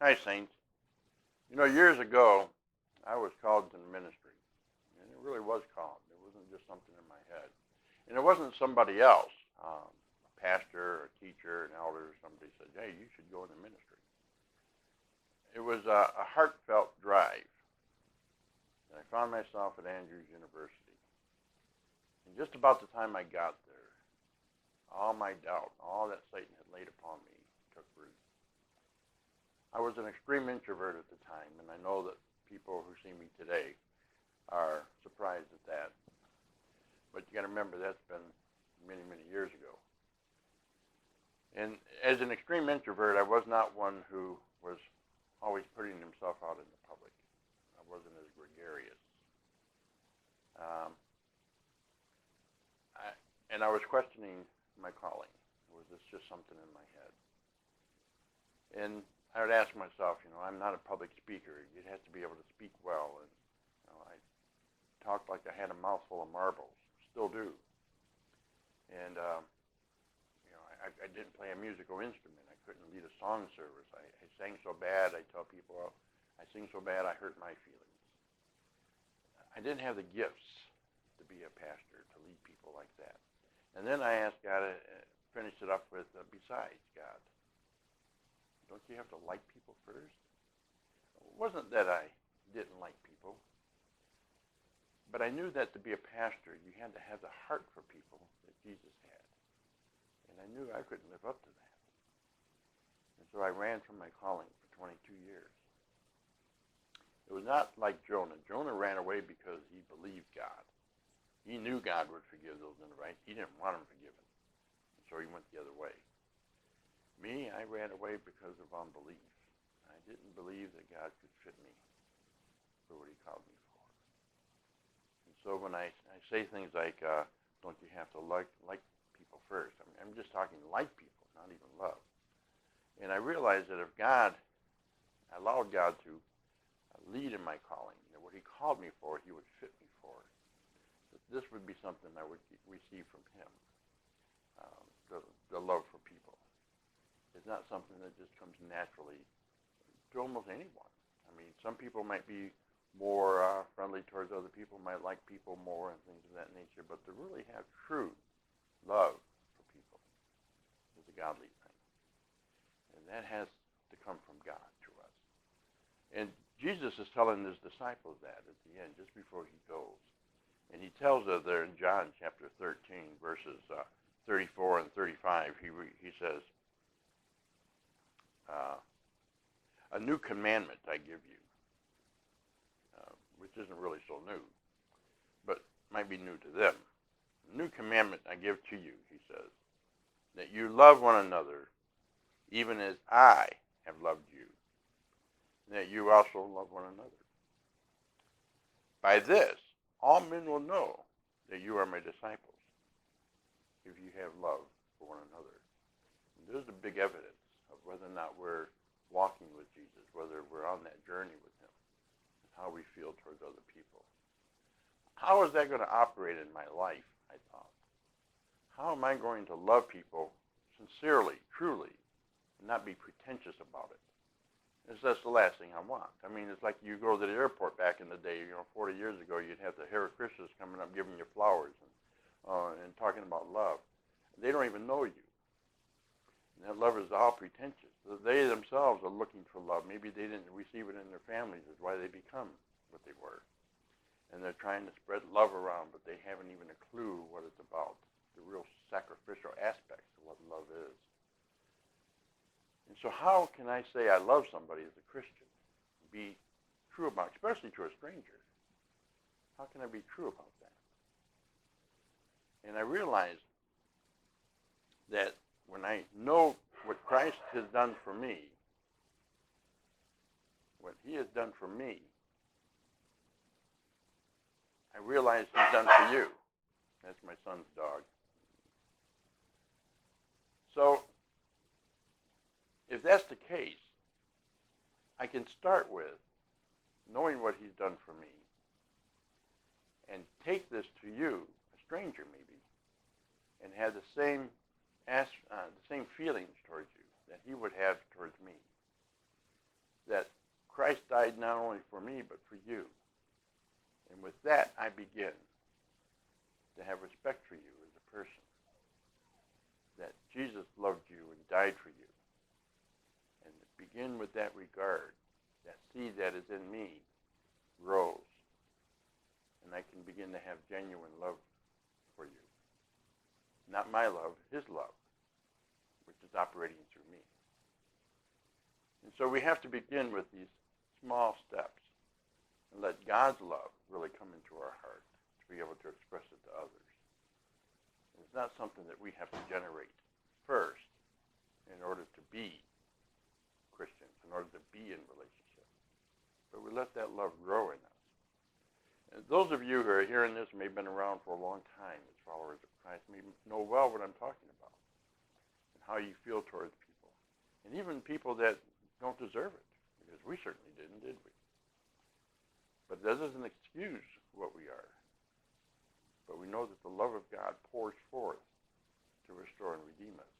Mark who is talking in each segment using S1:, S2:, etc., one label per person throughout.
S1: Hi, Saints. Years ago, I was called to the ministry. And it really was called. It wasn't just something in my head. And it wasn't somebody else, a pastor, a teacher, an elder, somebody said, hey, you should go into ministry. It was a heartfelt drive. And I found myself at Andrews University. And just about the time I got there, all my doubt, all that Satan had laid upon me, took root. I was an extreme introvert at the time, and I know that people who see me today are surprised at that. But you got to remember, that's been many, many years ago. And as an extreme introvert, I was not one who was always putting himself out in the public. I wasn't as gregarious. And I was questioning my calling. Was this just something in my head? And I would ask myself, I'm not a public speaker. You'd have to be able to speak well. And I talked like I had a mouthful of marbles. Still do. And, I didn't play a musical instrument. I couldn't lead a song service. I sang so bad, I tell people, I sing so bad I hurt my feelings. I didn't have the gifts to be a pastor, to lead people like that. And then I asked God to finish it up with, besides God, don't you have to like people first? It wasn't that I didn't like people, but I knew that to be a pastor, you had to have the heart for people that Jesus had. And I knew I couldn't live up to that. And so I ran from my calling for 22 years. It was not like Jonah. Jonah ran away because he believed God. He knew God would forgive those in the right. He didn't want them forgiven. And so he went the other way. Me, I ran away because of unbelief. I didn't believe that God could fit me for what he called me for. And so when I say things like, don't you have to like people first? I'm just talking like people, not even love. And I realized that if God allowed God to lead in my calling, that what he called me for, he would fit me for. That this would be something I would receive from him. The love for people. It's not something that just comes naturally to almost anyone. I mean, some people might be more friendly towards other people, might like people more and things of that nature, but to really have true love for people is a godly thing. And that has to come from God to us. And Jesus is telling his disciples that at the end, just before he goes. And he tells us there in John chapter 13, verses 34 and 35, he says, a new commandment I give you, which isn't really so new, but might be new to them. A new commandment I give to you, he says, that you love one another, even as I have loved you, and that you also love one another. By this, all men will know that you are my disciples, if you have love for one another. And there's the big evidence of whether or not we're walking with Jesus, whether we're on that journey with him, and how we feel towards other people. How is that going to operate in my life, I thought? How am I going to love people sincerely, truly, and not be pretentious about it? That's the last thing I want. I mean, it's like you go to the airport back in the day, 40 years ago, you'd have the Hare Krishnas coming up giving you flowers and talking about love. They don't even know you. And that love is all pretentious. They themselves are looking for love. Maybe they didn't receive it in their families. That's why they become what they were. And they're trying to spread love around, but they haven't even a clue what it's about, the real sacrificial aspects of what love is. And so how can I say I love somebody as a Christian? Be true about it, especially to a stranger. How can I be true about that? And I realized that when I know what Christ has done for me, what he has done for me, I realize he's done for you. That's my son's dog. So, if that's the case, I can start with knowing what he's done for me and take this to you, a stranger maybe, and have the same feelings towards you that he would have towards me. Christ died not only for me, but for you. And with that, I begin to have respect for you as a person. That Jesus loved you and died for you. And begin with that regard. That seed that is in me grows. And I can begin to have genuine love for you. Not my love, his love, which is operating through me. And so we have to begin with these small steps and let God's love really come into our heart to be able to express it to others. It's not something that we have to generate first in order to be Christians, in order to be in relationship. But we let that love grow in us. And those of you who are hearing this may have been around for a long time as followers of Christ may know well what I'm talking about and how you feel towards people. And even people that don't deserve it, because we certainly didn't, did we? But that doesn't excuse what we are. But we know that the love of God pours forth to restore and redeem us.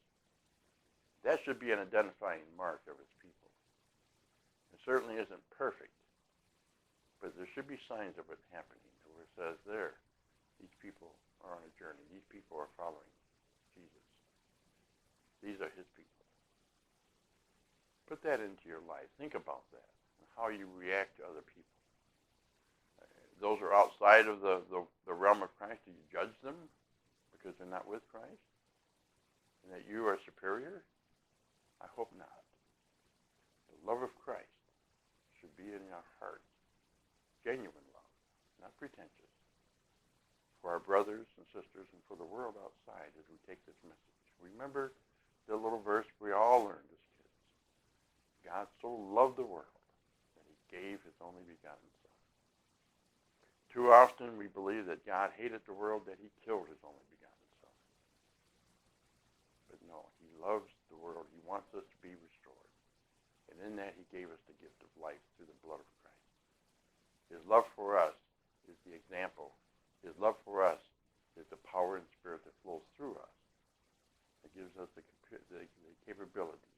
S1: That should be an identifying mark of his people. It certainly isn't perfect, but there should be signs of it happening where it says there, these people are on a journey. These people are following Jesus. These are his people. Put that into your life. Think about that and how you react to other people. Those are outside of the realm of Christ. Do you judge them because they're not with Christ? And that you are superior? I hope not. The love of Christ should be in our hearts. Genuine love, not pretentious. For our brothers and sisters and for the world outside as we take this message. Remember the little verse we all learned as kids. God so loved the world that he gave his only begotten Son. Too often we believe that God hated the world, that he killed his only begotten Son. But no, he loves the world. He wants us to be restored. And in that he gave us the gift of life through the blood of Christ. His love for us is the example. His love for us is the power and spirit that flows through us. It gives us the capability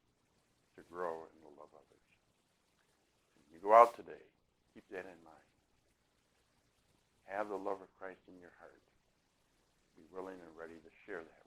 S1: to grow and to love others. When you go out today, keep that in mind. Have the love of Christ in your heart. Be willing and ready to share that